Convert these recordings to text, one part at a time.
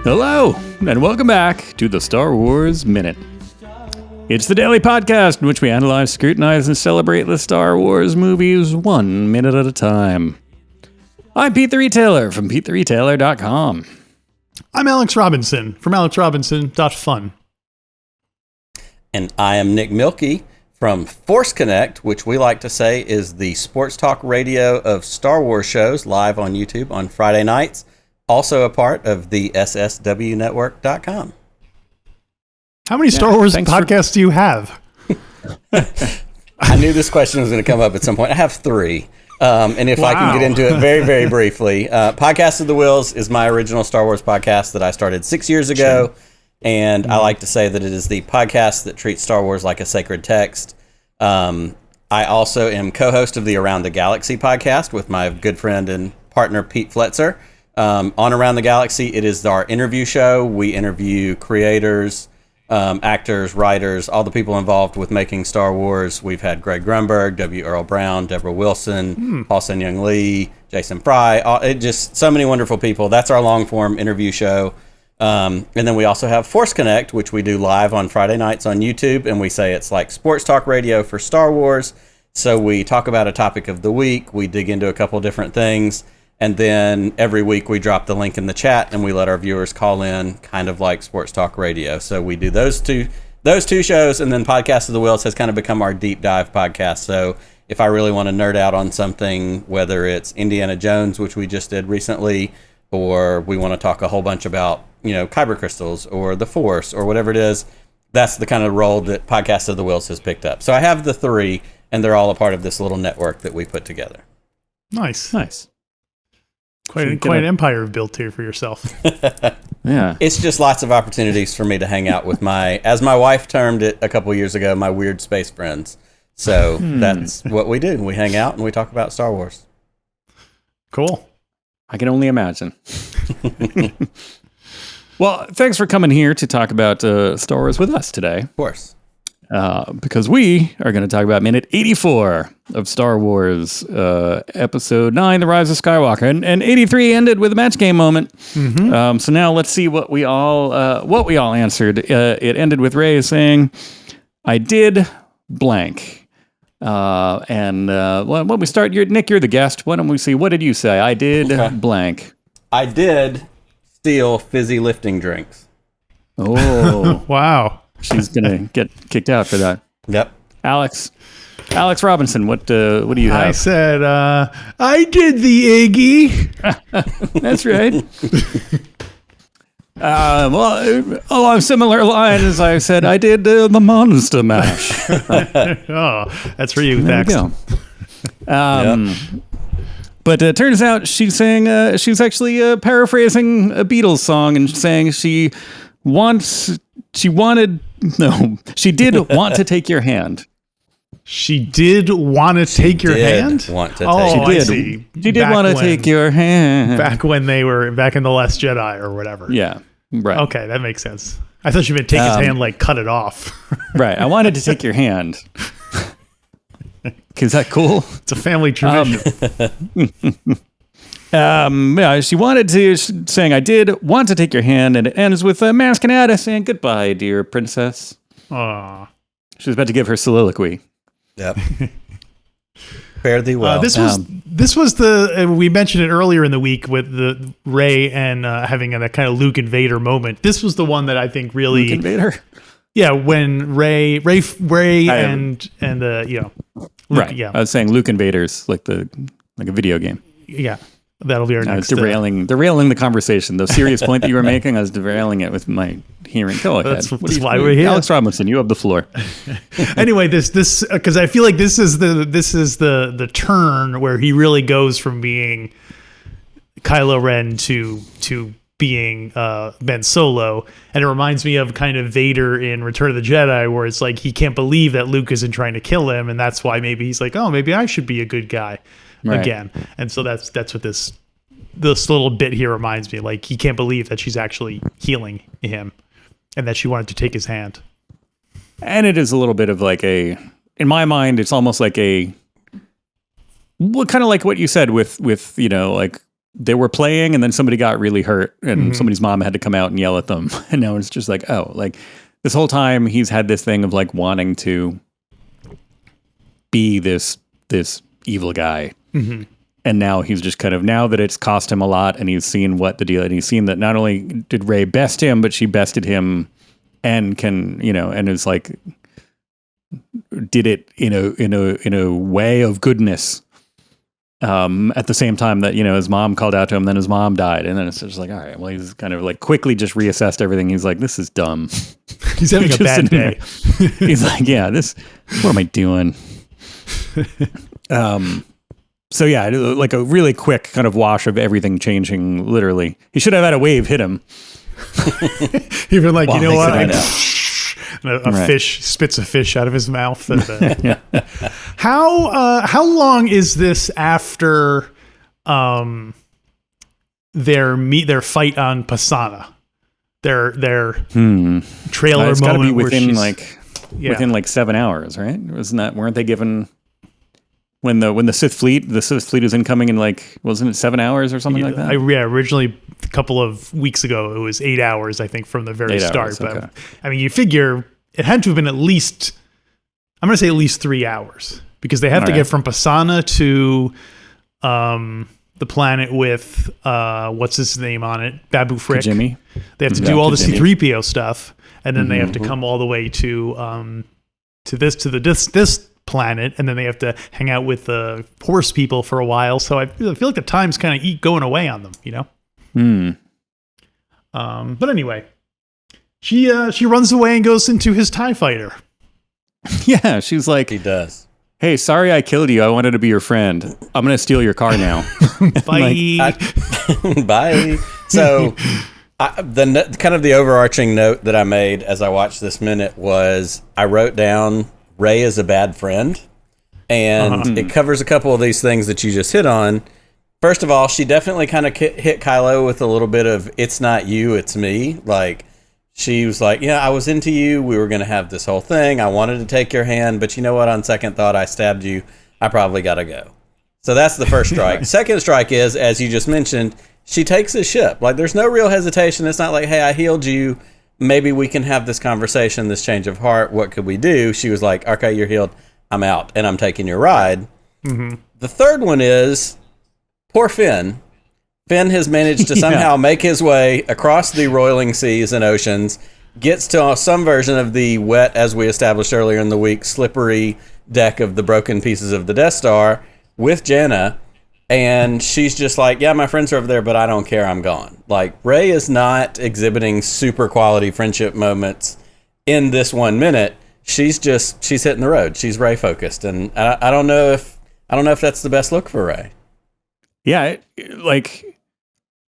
Hello, and welcome back to the Star Wars Minute. It's the daily podcast in which we analyze, scrutinize, and celebrate the Star Wars movies 1 minute at a time. I'm Pete the Retailer from PeteTheRetailer.com. I'm Alex Robinson from AlexRobinson.fun. And I am Nick Mielke from Force Connect, which we like to say is the sports talk radio of Star Wars shows live on YouTube on Friday nights. Also a part of the SSWnetwork.com. How many Star Wars podcasts do you have? I knew this question was going to come up at some point. I have 3. And if I can get into it very, very briefly, Podcast of the Wheels is my original Star Wars podcast that I started 6 years ago. And I like to say that it is the podcast that treats Star Wars like a sacred text. I also am co-host of the Around the Galaxy podcast with my good friend and partner, Pete Fletzer. On Around the Galaxy, it is our interview show. We interview creators, actors, writers, all the people involved with making Star Wars. We've had Greg Grunberg, W. Earl Brown, Deborah Wilson, Paul Sun-Young Lee, Jason Fry, just so many wonderful people. That's our long-form interview show. And then we also have Force Connect, which we do live on Friday nights on YouTube, and we say it's like sports talk radio for Star Wars. So we talk about a topic of the week, we dig into a couple different things, and then every week we drop the link in the chat and we let our viewers call in, kind of like sports talk radio. So we do those two shows, and then Podcast of the Wheels has kind of become our deep dive podcast. So if I really want to nerd out on something, whether it's Indiana Jones, which we just did recently, or we want to talk a whole bunch about, kyber crystals or the Force or whatever it is, that's the kind of role that Podcast of the Wheels has picked up. So I have the 3, and they're all a part of this little network that we put together. Nice. So quite an empire you've built here for yourself. Yeah. It's just lots of opportunities for me to hang out with as my wife termed it a couple years ago, my weird space friends. So that's what we do. We hang out and we talk about Star Wars. Cool. I can only imagine. Well, thanks for coming here to talk about Star Wars with us today. Of course. Because we are going to talk about minute 84 of Star Wars, episode 9, The Rise of Skywalker, and 83 ended with a match game moment. Mm-hmm. So now let's see what we all answered. It ended with Rey saying, "I did blank." When we start, Nick, you're the guest. Why don't we see? What did you say? I did blank. I did steal fizzy lifting drinks. Oh, wow. She's gonna get kicked out for that. Yep. Alex Robinson, what do you have? I said, I did the Iggy. That's right. Along similar lines, I said I did the Monster Mash. Oh, that's for you, there next. You go. But it turns out she's saying she's actually paraphrasing a Beatles song and saying she did want to take your hand. She did want to take your hand? She did. I see. She did want to take your hand. Back when they were back in The Last Jedi or whatever. Yeah, right. Okay, that makes sense. I thought you meant take his hand, like cut it off. Right. I wanted to take your hand. Is that cool? It's a family tradition. She wanted to, saying, I did want to take your hand, and it ends with Maz Kanata saying, goodbye, dear princess. Aww. She was about to give her soliloquy. Yep. Fare thee well. This was the we mentioned it earlier in the week with the Rey and having a kind of Luke and Vader moment. This was the one that I think really Luke and Vader. Yeah, when Rey and Luke, right. Yeah, I was saying Luke and Vader's like a video game. Yeah, that'll be our next. Derailing the conversation. The serious point that you were making, I was derailing it with my hearing. Go ahead. That's why we're here. Alex Robinson, you have the floor. Anyway, this because I feel like this is the turn where he really goes from being Kylo Ren to being Ben Solo, and it reminds me of kind of Vader in Return of the Jedi, where it's like he can't believe that Luke isn't trying to kill him, and that's why maybe he's like, oh, maybe I should be a good guy again. And so that's what this little bit here reminds me. Like, he can't believe that she's actually healing him, and that she wanted to take his hand. And it is a little bit of like in my mind, it's almost like kind of like what you said with like they were playing and then somebody got really hurt and somebody's mom had to come out and yell at them. And now it's just like, oh, like this whole time he's had this thing of like wanting to be this evil guy. Mm-hmm. And now he's just kind of, now that it's cost him a lot and he's seen what the deal, and he's seen that not only did Rey best him, but she bested him and can, and is like, did it in a way of goodness. At the same time that, his mom called out to him, then his mom died. And then it's just like, all right, well, he's kind of like quickly just reassessed everything. He's like, this is dumb. He's having a bad day. He's like, yeah, what am I doing? So yeah, like a really quick kind of wash of everything changing, literally. He should have had a wave hit him. Even like, you know what? Right. Fish spits a fish out of his mouth. And, How long is this after their fight on Pasana? Their trailer it's moment gotta be where within she's within like 7 hours, right? Weren't they given when the Sith fleet is incoming in like, wasn't it 7 hours or something like that? Originally a couple of weeks ago it was 8 hours, I think, from the very start. Okay. But I mean, you figure it had to have been at least 3 hours, because they have to get from Pasana to the planet with what's his name on it, Babu Frick. Jimmy. They have to do all the C-3PO stuff, and then they have to come all the way to this planet, and then they have to hang out with the horse people for a while. So I feel like the time's kind of going away on them, But anyway, she runs away and goes into his TIE fighter. Yeah, she's like, he does. Hey, sorry I killed you. I wanted to be your friend. I'm going to steal your car now. Bye. Bye. So the overarching note that I made as I watched this minute was I wrote down Rey is a bad friend. And it covers a couple of these things that you just hit on. First of all, she definitely kind of hit Kylo with a little bit of, it's not you, it's me. Like, she was like, yeah, I was into you. We were going to have this whole thing. I wanted to take your hand, but you know what? On second thought, I stabbed you. I probably got to go. So that's the first strike. Second strike is, as you just mentioned, she takes his ship. Like, there's no real hesitation. It's not like, hey, I healed you. Maybe we can have this conversation, this change of heart. What could we do? She was like, okay, you're healed. I'm out, and I'm taking your ride. Mm-hmm. The third one is, poor Finn. Finn has managed to somehow make his way across the roiling seas and oceans, gets to some version of the wet, as we established earlier in the week, slippery deck of the broken pieces of the Death Star with Janna, and she's just like, yeah, my friends are over there, but I don't care, I'm gone. Like, Rey is not exhibiting super quality friendship moments in this 1 minute. She's hitting the road. She's Rey focused, and I don't know if that's the best look for Rey. Yeah,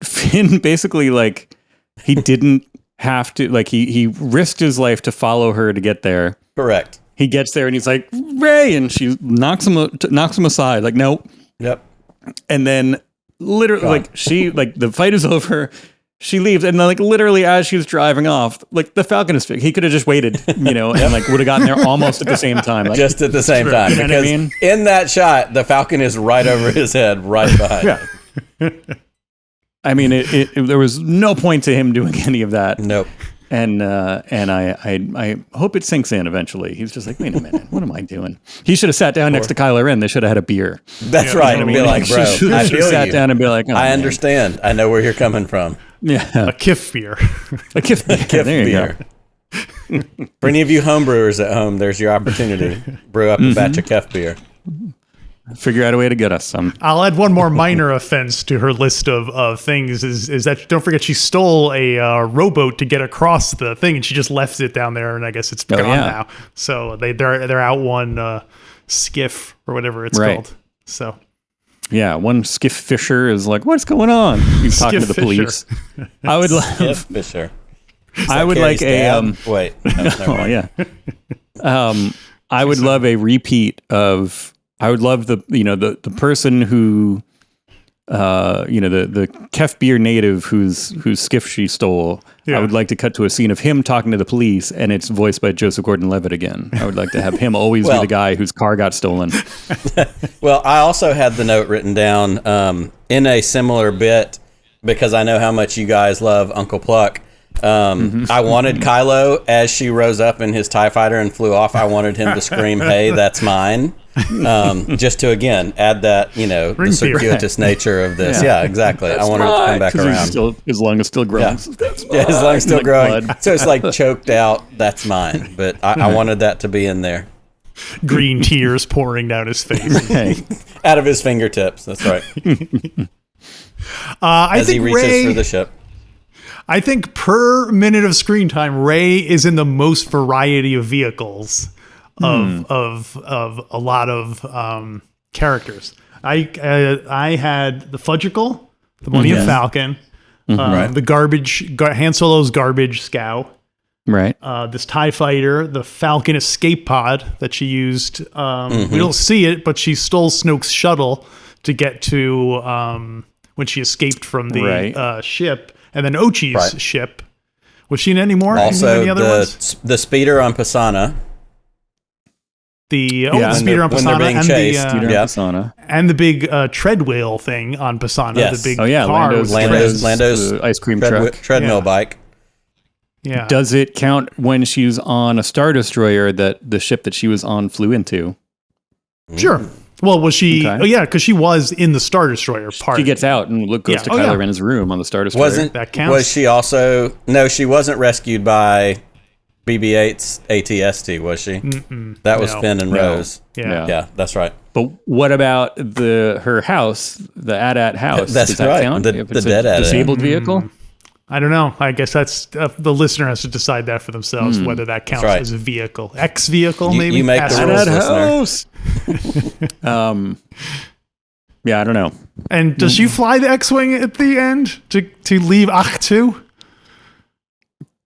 Finn basically, like, he didn't have to, like, he risked his life to follow her to get there. Correct. He gets there and he's like, Rey, and she knocks him aside, like, nope. Yep. And then literally, the fight is over. She leaves, and then, like, literally as she's driving off, like, the Falcon is fixed. He could have just waited, and like would have gotten there almost at the same time. Like, just at the same time. You know because what I mean? In that shot, the Falcon is right over his head, right behind him. I mean, there was no point to him doing any of that. Nope. And I hope it sinks in eventually. He's just like, wait a minute, what am I doing? He should have sat down next to Kylo Ren. They should have had a beer. That's right. And be like, bro, I feel sat you. down and be like, oh, I understand. I know where you're coming from. Yeah, a Kif beer. A Kif beer. Kif there beer. You go. For any of you homebrewers at home, there's your opportunity. Brew up a batch of Kif beer. Figure out a way to get us some. I'll add one more minor offense to her list of things is that, don't forget, she stole a rowboat to get across the thing, and she just left it down there, and I guess it's gone now. So they're out one skiff or whatever it's called. So yeah, one skiff fisher is like, what's going on? He's talking to the police. I would love Skiff fisher. I would like a wait. Oh yeah. I would love a repeat of. I would love the person who the Kef beer native whose skiff she stole. Yeah. I would like to cut to a scene of him talking to the police, and it's voiced by Joseph Gordon-Levitt again. I would like to have him always be the guy whose car got stolen. Well, I also had the note written down in a similar bit because I know how much you guys love Uncle Pluck. I wanted Kylo, as she rose up in his TIE fighter and flew off, I wanted him to scream, "Hey, that's mine." Just to, again, add that, the circuitous nature of this. Yeah, exactly. I wanted it to come back around. His lung is still growing. Yeah, his lung's still growing. So it's like choked out, "That's mine." But I wanted that to be in there. Green tears pouring down his face. Out of his fingertips. That's right. As he reaches for the ship. I think per minute of screen time, Rey is in the most variety of vehicles of a lot of characters. I had the Fudgicle, the Millennium Falcon, the garbage Han Solo's garbage scow, right? This TIE fighter, the Falcon escape pod that she used. We don't see it, but she stole Snoke's shuttle to get to when she escaped from the ship. And then Ochi's ship. Was she in any more? Also, any other ones? The speeder on Pisana. The speeder on Pisana. When they're being chased. Pisana. And the big tread wheel thing on Pisana. Yes. The big car. Lando's ice cream truck. Treadmill bike. Yeah. Does it count when she's on a Star Destroyer that the ship that she was on flew into? Sure. Well, was she? Okay. Oh, yeah, because she was in the Star Destroyer part. She gets out and goes to Kylo Ren's room on the Star Destroyer. That counts? Was she also? No, she wasn't rescued by BB-8's AT-ST, was she? That was Finn and Rose. Yeah, that's right. But what about her house, the AT-AT house? That's Does that right. count? The dead AT-AT. Disabled vehicle? I don't know. I guess that's the listener has to decide that for themselves whether that counts as a vehicle. X-vehicle, maybe? You make the rules, listener. Yeah, I don't know. And does she fly the X-Wing at the end to leave Ahch-To?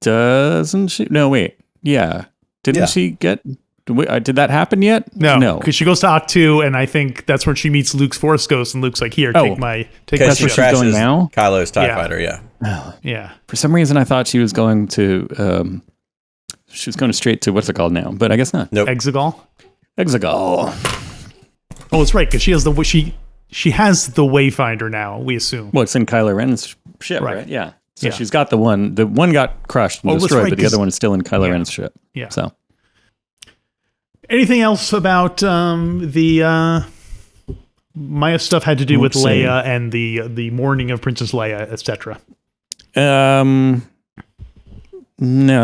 Doesn't she? No, wait. Yeah. Didn't she get... Did that happen yet? No. Because she goes to Ahch-To, and I think that's when she meets Luke's Force Ghost, and Luke's like, "Here, take my Because she ship." crashes going now? Kylo's TIE fighter, Yeah. For some reason, I thought she was going to... she was going straight to what's it called now, but I guess not. Nope. Exegol. Oh, it's right, because she has the Wayfinder now, we assume. Well, it's in Kylo Ren's ship, right? Yeah. So Yeah. she's got the one. The one got crushed and destroyed, but the other one is still in Kylo Ren's ship. Yeah. So... Anything else about the Maya stuff had to do with Leia and the mourning of Princess Leia, etc.? No,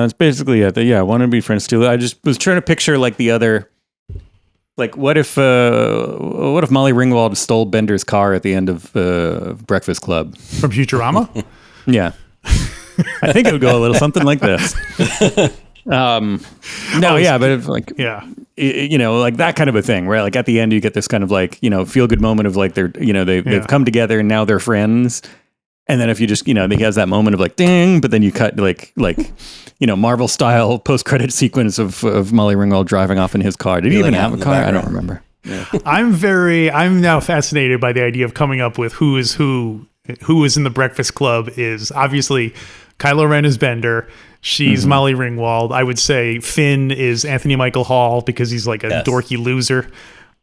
it's basically it. I want to be friends too. I just was trying to picture like the other, like what if Molly Ringwald stole Bender's car at the end of Breakfast Club From Futurama? Yeah, I think it would go a little something like this. But if, like, like that kind of a thing, where like at the end you get this kind of like, feel good moment of like they've come together and now they're friends. And then if you just, he has that moment of like, ding, but then you cut like, Marvel style post-credit sequence of Molly Ringwald driving off in his car. Did he even have a car? I don't remember. Yeah. I'm now fascinated by the idea of coming up with who is in the Breakfast Club. Is obviously Kylo Ren is Bender. She's Molly Ringwald. I would say Finn is Anthony Michael Hall because he's like a dorky loser.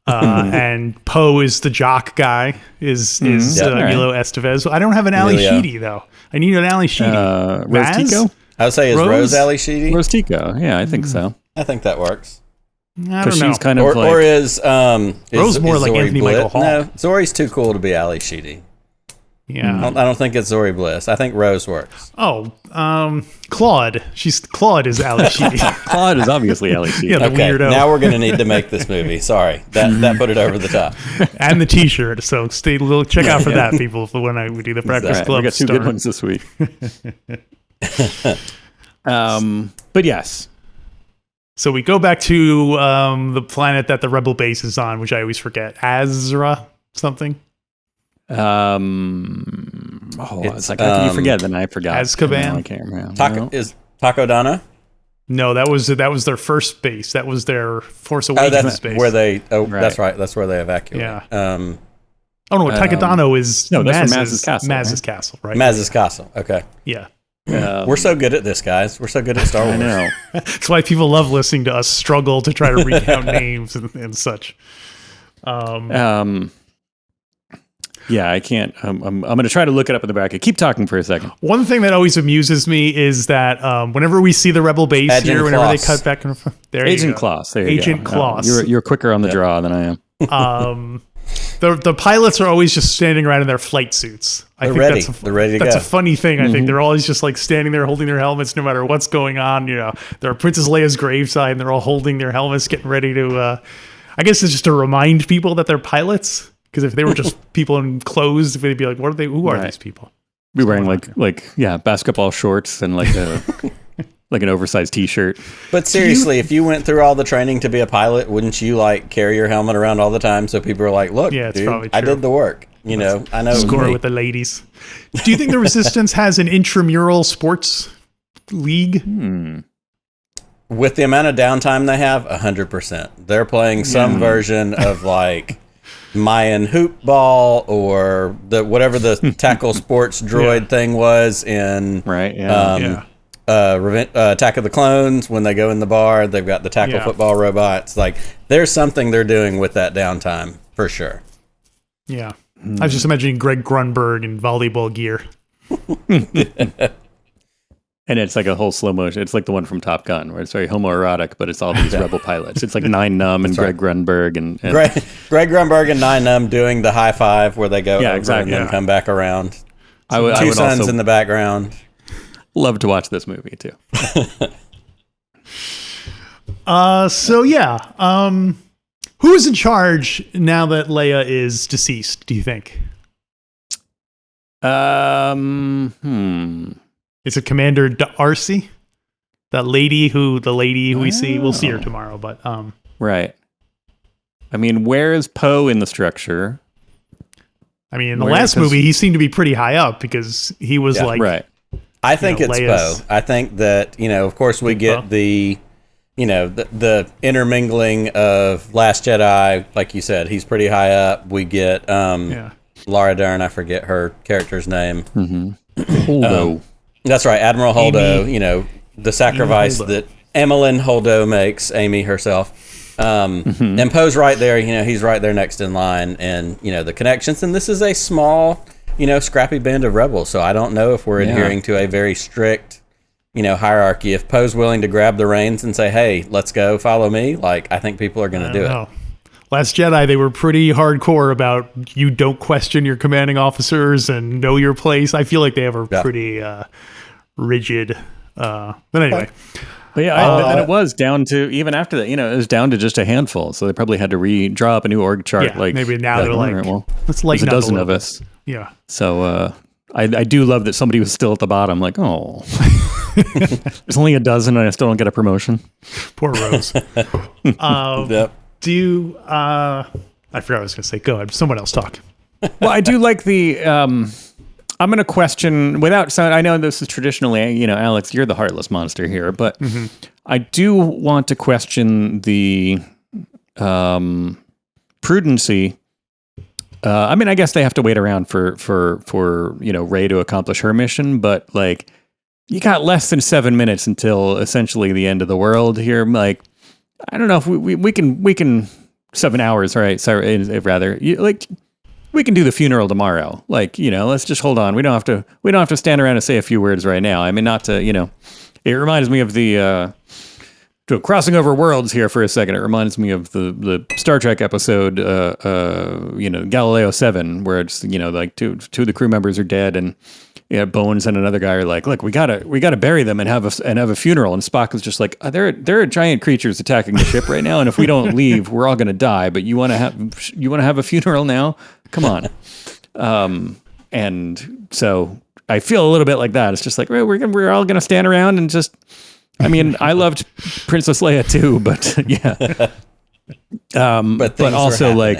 And Poe is the jock guy. Is Emilio Estevez. I don't have an Ali Sheedy though. I need an Ali Sheedy. Rose Tico? I would say is Rose Ali Sheedy. Rose Tico. Yeah, I think so. I think that works. I don't know. She's kind of or is Rose more like Anthony Michael Hall? No, Zori's too cool to be Ali Sheedy. Yeah, I don't think it's Zori Bliss. I think Rose works. Oh, Claude. Claude is Ali Sheedy. Claude is obviously Ali Sheedy. Yeah, the weirdo. Now we're going to need to make this movie. Sorry, that put it over the top. And the T-shirt. So check out for that, people. For when we do the Breakfast Club. We got two good ones this week. But yes. So we go back to the planet that the Rebel base is on, which I always forget. Azra something. It's like how can you forget? Then I forgot. Azkaban. I can't remember. Is Takodana? No, that was their first base. That was their Force Awakens that's base. where they. Oh, right. That's right. That's where they evacuated. Yeah. Oh no, Takadano is no, that's from Maz's Maz's castle. Maz's castle, right? Maz's castle. Okay. Yeah. We're so good at this, guys. We're so good at Star Wars. I know. That's why people love listening to us struggle to try to recount names and such. Yeah, I can't. I'm going to try to look it up in the bracket. Keep talking for a second. One thing that always amuses me is that whenever we see the Rebel base Agent here, whenever Kloss. they cut back and there Agent you go. Kloss. There you Agent go. Kloss. You're quicker on the draw than I am. The pilots are always just standing around in their flight suits. They're ready. They're ready to That's go. a funny thing. I think they're always just like standing there holding their helmets no matter what's going on. You know, they're Princess Leia's graveside and they're all holding their helmets, getting ready to. I guess it's just to remind people that they're pilots. Because if they were just people in clothes, they'd be like, "What are they? Who are these people?" Be wearing like basketball shorts and like a like an oversized T-shirt. But seriously, if you went through all the training to be a pilot, wouldn't you like carry your helmet around all the time so people are like, "Look, Yeah, it's dude, probably I true. did the work." You know, I know. Score me. with the ladies. Do you think the Resistance has an intramural sports league? With the amount of downtime they have, 100%. They're playing some version of like Mayan hoop ball or whatever the tackle sports droid thing was in Right. Yeah. Attack of the Clones. When they go in the bar, they've got the tackle football robots. Like there's something they're doing with that downtime for sure. Yeah. I was just imagining Greg Grunberg in volleyball gear. And it's like a whole slow motion. It's like the one from Top Gun, where it's very homoerotic, but it's all these rebel pilots. It's like Nine Numb and Greg Grunberg and Greg Grunberg and Nine Numb doing the high five where they go over exactly. and then come back around. I would Two suns also in the background. love to watch this movie too. Who is in charge now that Leia is deceased, do you think? Is it Commander D'Arcy? The lady who we see, we'll see her tomorrow, but Right. I mean, where is Poe in the structure? I mean, in the last movie, he seemed to be pretty high up because he was Right. I think it's Leia's- Poe. I think that, of course we get the intermingling of Last Jedi, like you said, he's pretty high up. We get Laura Dern, I forget her character's name. Holdo. That's right, Admiral Holdo, Amy. the sacrifice Holdo. that Emmeline Holdo makes, Amy herself. And Poe's right there, he's right there next in line, and, the connections. And this is a small, scrappy band of rebels, so I don't know if we're adhering to a very strict, hierarchy. If Poe's willing to grab the reins and say, hey, let's go, follow me, I think people are going to do it. Last Jedi, they were pretty hardcore about you don't question your commanding officers and know your place. I feel like they have a pretty rigid. But anyway. But and it was down to, even after that, it was down to just a handful. So they probably had to redraw up a new org chart. Yeah, maybe now they're like, well, let's there's lighten a up dozen a of little us. bit. Yeah. So I do love that somebody was still at the bottom. Like, oh, there's only a dozen and I still don't get a promotion. Poor Rose. Yep. Do you, I forgot what I was going to say. Go ahead. Someone else talk. Well, I do like the, I'm going to question without sound. I know this is traditionally, Alex, you're the heartless monster here, but I do want to question the prudency. I mean, I guess they have to wait around for Rey to accomplish her mission, but you got less than 7 minutes until essentially the end of the world here. I don't know if we can 7 hours, right? Sorry, rather, we can do the funeral tomorrow. Let's just hold on. We don't have to stand around and say a few words right now. I mean, not to, it reminds me of the, crossing over worlds here for a second. It reminds me of the Star Trek episode, Galileo 7, where it's, two of the crew members are dead and Bones and another guy are like, look, we gotta bury them and have a funeral. And Spock is just like, there are giant creatures attacking the ship right now, and if we don't leave, we're all gonna die. But you want to have a funeral now? Come on. And so I feel a little bit like that. It's just like, we're all gonna stand around and just. I mean, I loved Princess Leia too, but yeah. But also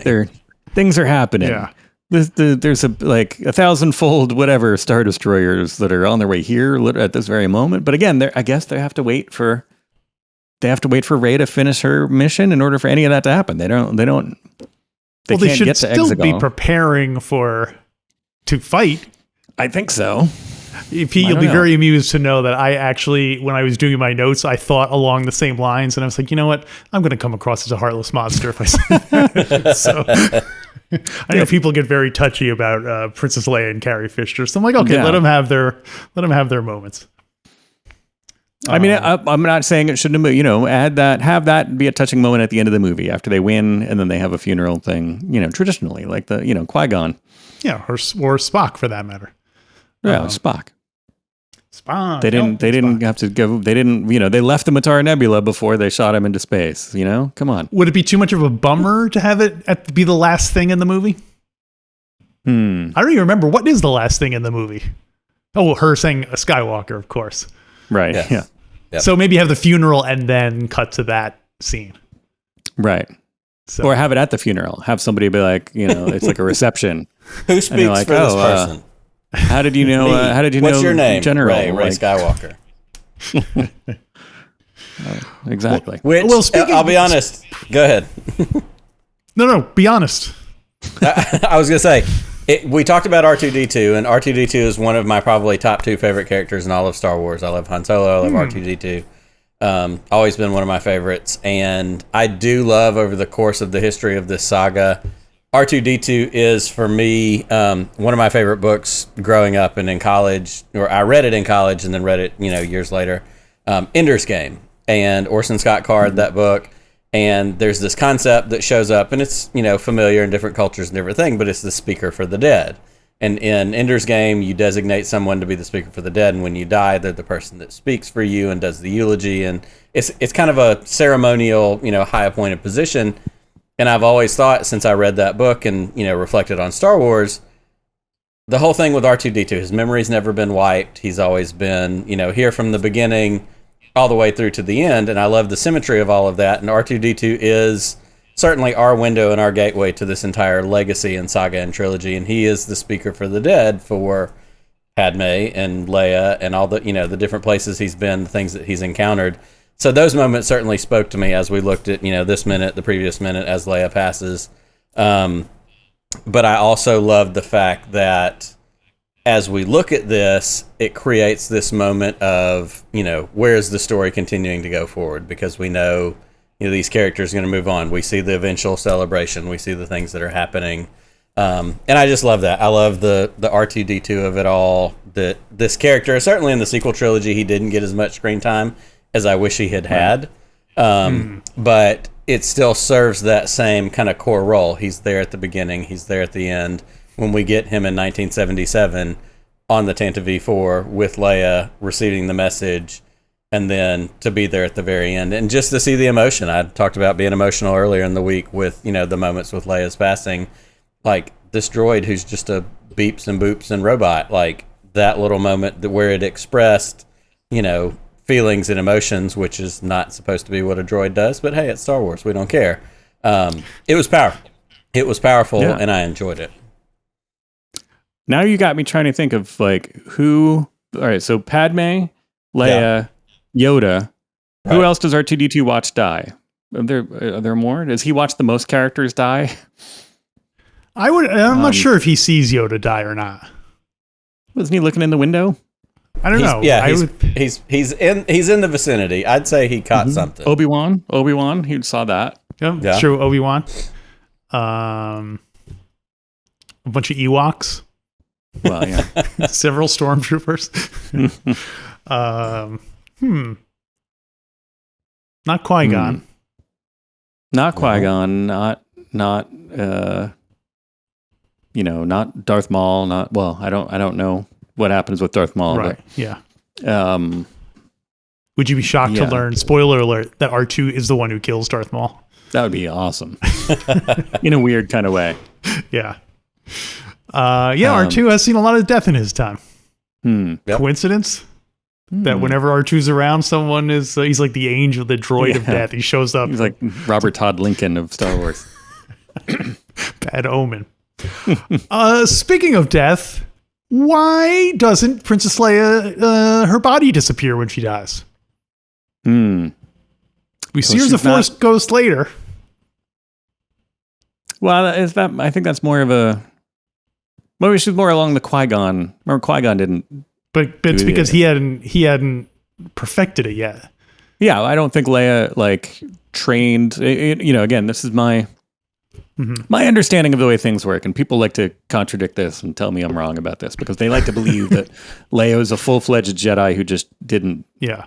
things are happening. Yeah. There's a 1,000-fold whatever Star Destroyers that are on their way here at this very moment. But again, I guess they have to wait for Rey to finish her mission in order for any of that to happen. They don't They they can't should get to still be Exegol. preparing to fight. I think so. Pete, I you'll don't be know. very amused to know that I actually, when I was doing my notes, I thought along the same lines, and I was like, you know what? I'm going to come across as a heartless monster if I say that. So I know people get very touchy about Princess Leia and Carrie Fisher, so I'm like, okay, Yeah. let them have their moments. I mean, I'm not saying it shouldn't have, have that be a touching moment at the end of the movie after they win and then they have a funeral thing, traditionally, like the, Qui-Gon. Yeah, or Spock for that matter. Yeah, Spock. Spock. They didn't have to go, they left the Matara Nebula before they shot him into space, Come on. Would it be too much of a bummer to have it be the last thing in the movie? I don't even remember. What is the last thing in the movie? Oh, her saying a Skywalker, of course. Right. Yes. Yeah. Yep. So maybe have the funeral and then cut to that scene. Right. So, Or have it at the funeral. Have somebody be like, it's like a reception. Who speaks like, for this person? How did you know? What's your name? General? Ray Skywalker. Exactly. Which, Well, speaking- I'll be honest. Go ahead. No, be honest. I was going to say, we talked about R2-D2, and R2-D2 is one of my probably top 2 favorite characters in all of Star Wars. I love Han Solo. I love R2-D2. Always been one of my favorites. And I do love, over the course of the history of this saga, R2-D2 is, for me, one of my favorite books growing up and in college. Or I read it in college and then read it, years later. Ender's Game. And Orson Scott Card, that book. And there's this concept that shows up, and it's, familiar in different cultures and everything, but it's the speaker for the dead. And in Ender's Game, you designate someone to be the speaker for the dead, and when you die, they're the person that speaks for you and does the eulogy. And it's kind of a ceremonial, high appointed position. And I've always thought, since I read that book and, reflected on Star Wars, the whole thing with R2-D2, his memory's never been wiped. He's always been, here from the beginning all the way through to the end, and I love the symmetry of all of that. And R2-D2 is certainly our window and our gateway to this entire legacy and saga and trilogy, and he is the speaker for the dead for Padme and Leia and all the the different places he's been, the things that he's encountered. So those moments certainly spoke to me as we looked at this minute, the previous minute as Leia passes. But I also love the fact that as we look at this, it creates this moment of, where is the story continuing to go forward? Because we know, these characters are going to move on. We see the eventual celebration. We see the things that are happening. And I just love that. I love the R2-D2 of it all. That this character, certainly in the sequel trilogy, he didn't get as much screen time as I wish he had had. But it still serves that same kind of core role. He's there at the beginning. He's there at the end. When we get him in 1977 on the Tantive V4 with Leia receiving the message, and then to be there at the very end and just to see the emotion. I talked about being emotional earlier in the week with, the moments with Leia's passing. Like, this droid who's just a beeps and boops and robot, like that little moment where it expressed, feelings and emotions, which is not supposed to be what a droid does, but hey, it's Star Wars. We don't care. It was powerful. It was powerful, and I enjoyed it. Now you got me trying to think of who. All right, so Padme, Leia, Yoda. Right. Who else does R2-D2 watch die? Are there more? Does he watch the most characters die? I'm not sure if he sees Yoda die or not. Wasn't he looking in the window? I don't know. Yeah, he's in the vicinity. I'd say he caught something. Obi-Wan, he saw that. Yeah. True, Obi-Wan. A bunch of Ewoks. Well, yeah. Several stormtroopers. Not Qui-Gon. Not Qui-Gon. Not not Darth Maul. I don't know what happens with Darth Maul. Right. But, Yeah. Would you be shocked to learn, spoiler alert, that R2 is the one who kills Darth Maul? That would be awesome. In a weird kind of way. Yeah. R2 has seen a lot of death in his time. Yep. Coincidence? That whenever R2's around, someone is, he's like the angel, the droid of death. He shows up. He's like Robert Todd Lincoln of Star Wars. Bad omen. Speaking of death, why doesn't Princess Leia, her body disappear when she dies? We see her as a Force ghost later. Well, is that? I think that's more of a. Maybe she's more along the Qui-Gon. Remember, Qui-Gon didn't. But it's because he hadn't perfected it yet. Yeah, I don't think Leia like trained. Again, this is my understanding of the way things work, and people like to contradict this and tell me I'm wrong about this because they like to believe that Leia is a full-fledged Jedi who just didn't. Yeah.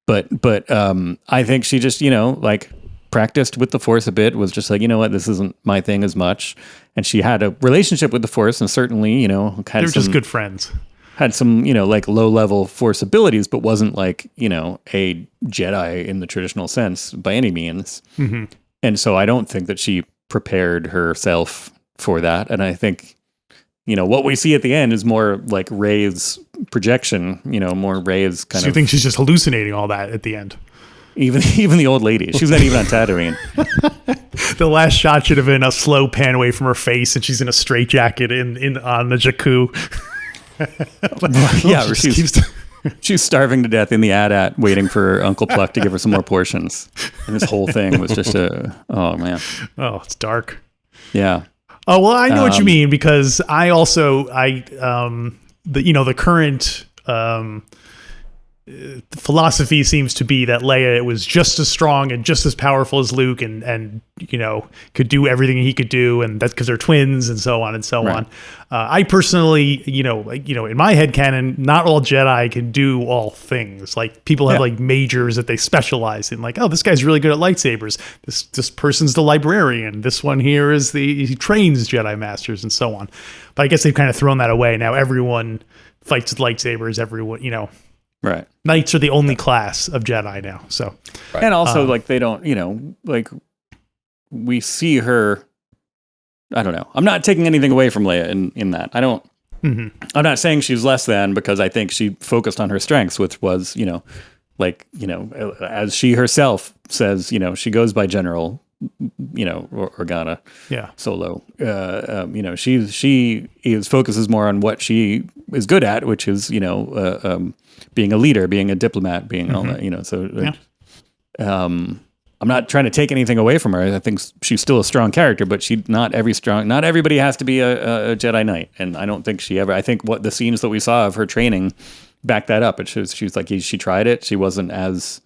But I think she just like practiced with the Force a bit. Was just like, you know what, this isn't my thing as much, and she had a relationship with the Force, and certainly they're just good friends. Had some, like low-level Force abilities, but wasn't like, a Jedi in the traditional sense by any means. Mm-hmm. And so I don't think that she prepared herself for that. And I think, what we see at the end is more like Rey's projection, more Rey's kind So you think she's just hallucinating all that at the end? Even the old lady. She's not even on Tatooine. The last shot should have been a slow pan away from her face, and she's in a straitjacket on the Jakku. Yeah, she's starving to death in the AT-AT, waiting for Uncle Pluck to give her some more portions. And this whole thing was just oh man. Oh, it's dark. Yeah. Oh well, I know what you mean because the current philosophy seems to be that Leia was just as strong and just as powerful as Luke, and could do everything he could do, and that's because they're twins, and so on and so on. I personally, in my headcanon, not all Jedi can do all things. Like people have like majors that they specialize in. Like, oh, this guy's really good at lightsabers. This person's the librarian. This one here is he trains Jedi masters, and so on. But I guess they've kind of thrown that away now. Everyone fights with lightsabers. Everyone, Right. Knights are the only class of Jedi now. So, and also like they don't, like we see her. I don't know. I'm not taking anything away from Leia in that. I don't. I'm not saying she's less than, because I think she focused on her strengths, which was, as she herself says, she goes by General, Organa. Yeah. Solo. She focuses more on what she is good at, which is, being a leader, being a diplomat, being all that, so I'm not trying to take anything away from her. I think she's still a strong character, but not everybody has to be a Jedi Knight. And I don't think I think what the scenes that we saw of her training back that up. She's like, she tried it. She wasn't as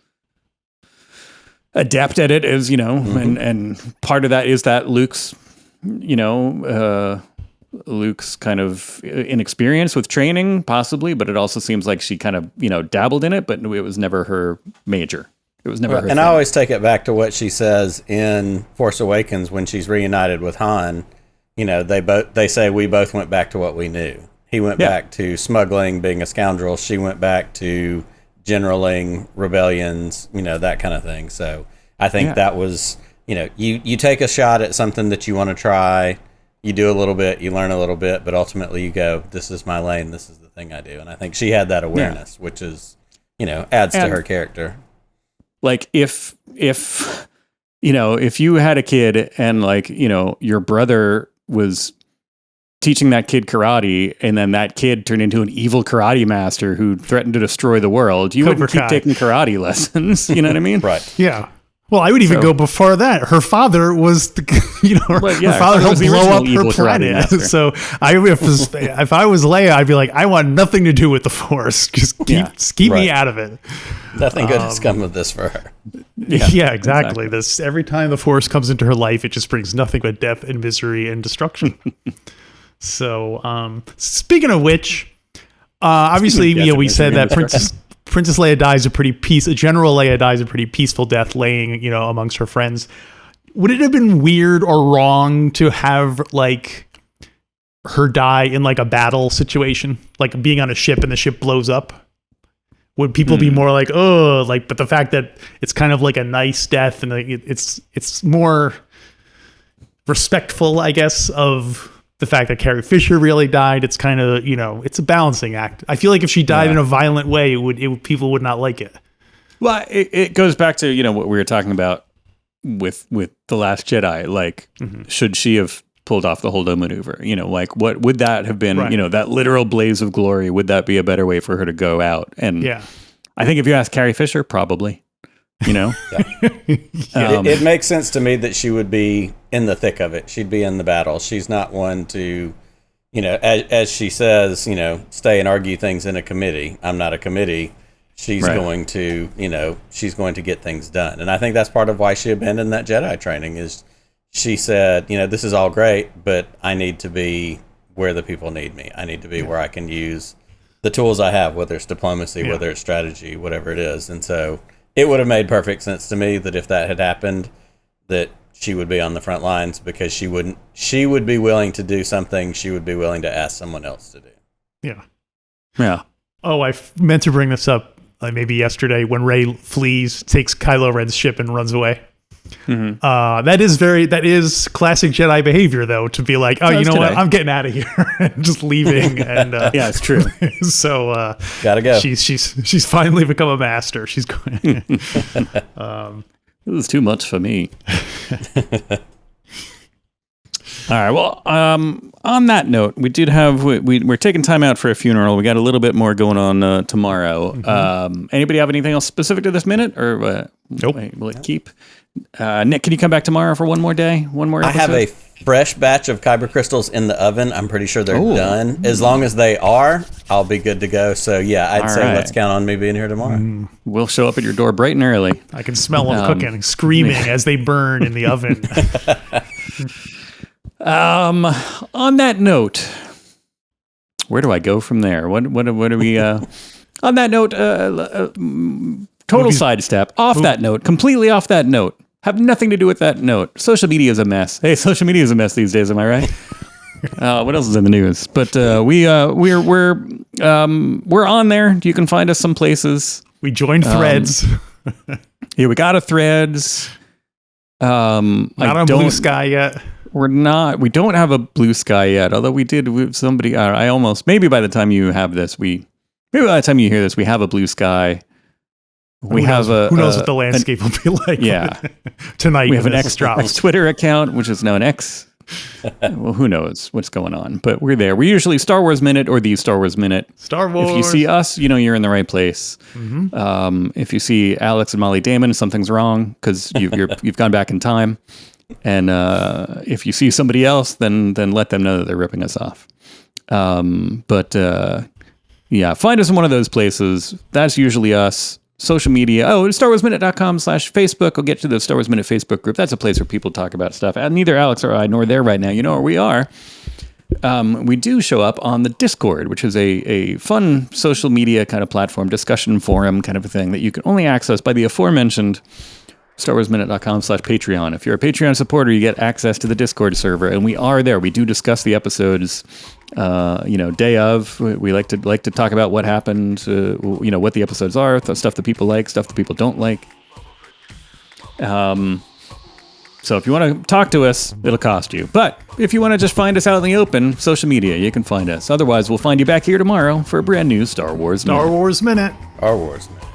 adept at it as, and part of that is that Luke's kind of inexperience with training, possibly, but it also seems like she kind of, dabbled in it, but it was never her major. It was never her thing. I always take it back to what she says in Force Awakens when she's reunited with Han. They say we both went back to what we knew. He went back to smuggling, being a scoundrel. She went back to generaling rebellions, that kind of thing. So I think that was, you take a shot at something that you want to try. You do a little bit, you learn a little bit, but ultimately you go, this is my lane, this is the thing I do. And I think she had that awareness, which is, adds to her character. Like if you had a kid and your brother was teaching that kid karate, and then that kid turned into an evil karate master who threatened to destroy the world, you wouldn't keep taking karate lessons. You know what I mean? Right. Yeah. Well, I would even go before that. Her father was, her father helped blow up her planet. So if I was Leia, I'd be like, I want nothing to do with the Force. Just keep me out of it. Nothing good has come of this for her. Yeah, exactly. This every time the Force comes into her life, it just brings nothing but death and misery and destruction. So, speaking of which, obviously, we said that Princess Leia dies General Leia dies a pretty peaceful death, laying, amongst her friends. Would it have been weird or wrong to have her die in a battle situation, like being on a ship and the ship blows up? Would people be more like, oh, but the fact that it's kind of like a nice death and it's more respectful, I guess, of the fact that Carrie Fisher really died. It's kind of, it's a balancing act. I feel like if she died in a violent way, people would not like it. Well, it goes back to, what we were talking about with The Last Jedi. Should she have pulled off the Holdo maneuver? What would that have been? Right. That literal blaze of glory. Would that be a better way for her to go out? And I think if you ask Carrie Fisher, probably. You know, It makes sense to me that she would be in the thick of it. She'd be in the battle. She's not one to, as she says, stay and argue things in a committee. I'm not a committee. She's going to, she's going to get things done. And I think that's part of why she abandoned that Jedi training is she said, this is all great, but I need to be where the people need me. I need to be where I can use the tools I have, whether it's diplomacy, whether it's strategy, whatever it is. And so it would have made perfect sense to me that if that had happened, that she would be on the front lines because she would be willing to do something she would be willing to ask someone else to do. Yeah. Yeah. Oh, I meant to bring this up maybe yesterday when Rey flees, takes Kylo Ren's ship and runs away. Mm-hmm. That is classic Jedi behavior, though, to be like, oh, you know what, I'm getting out of here, and just leaving. And yeah, it's true. So gotta go. She's finally become a master. She's going. It was too much for me. All right. Well, on that note, we did have we're taking time out for a funeral. We got a little bit more going on tomorrow. Mm-hmm. Anybody have anything else specific to this minute, or nope? Will it keep? Nick, can you come back tomorrow for one more day? One more episode? Oh, I have a fresh batch of kyber crystals in the oven. I'm pretty sure they're done. As long as they are, I'll be good to go. So yeah, I'd say let's count on me being here tomorrow. We'll show up at your door bright and early. I can smell them cooking, screaming as they burn in the oven. On that note, where do I go from there? What do we? On that note, total sidestep. That note, completely off that note. Have nothing to do with that note. Social media is a mess. Hey, social media is a mess these days. Am I right? What else is in the news? But we're on there. You can find us some places. We joined Threads. Yeah, we got a Threads. Not on Blue Sky yet. We're not. We don't have a Blue Sky yet. Although we did. Somebody. I almost. Maybe by the time you have this, maybe by the time you hear this, we have a Blue Sky. Who knows what the landscape will be like? Yeah. Tonight we have an X Twitter account, which is now an X. Well, who knows what's going on? But we're there. We're usually Star Wars Minute or the Star Wars Minute. Star Wars. If you see us, you're in the right place. Mm-hmm. If you see Alex and Molly Damon, something's wrong because you've gone back in time. And if you see somebody else, then let them know that they're ripping us off. Yeah, find us in one of those places. That's usually us. Social media. StarWarsMinute.com/Facebook. I'll get to the Star Wars Minute Facebook group. That's a place where people talk about stuff. And neither Alex or I, nor there right now, you know where we are. We do show up on the Discord, which is a fun social media kind of platform, discussion forum kind of a thing that you can only access by the aforementioned StarWarsMinute.com/Patreon. If you're a Patreon supporter, you get access to the Discord server, and we are there. We do discuss the episodes, day of. We like to talk about what happened, what the episodes are, the stuff that people like, stuff that people don't like. So if you want to talk to us, it'll cost you. But if you want to just find us out in the open, social media, you can find us. Otherwise, we'll find you back here tomorrow for a brand new Star Wars Minute. Star Wars Minute. Star Wars Minute.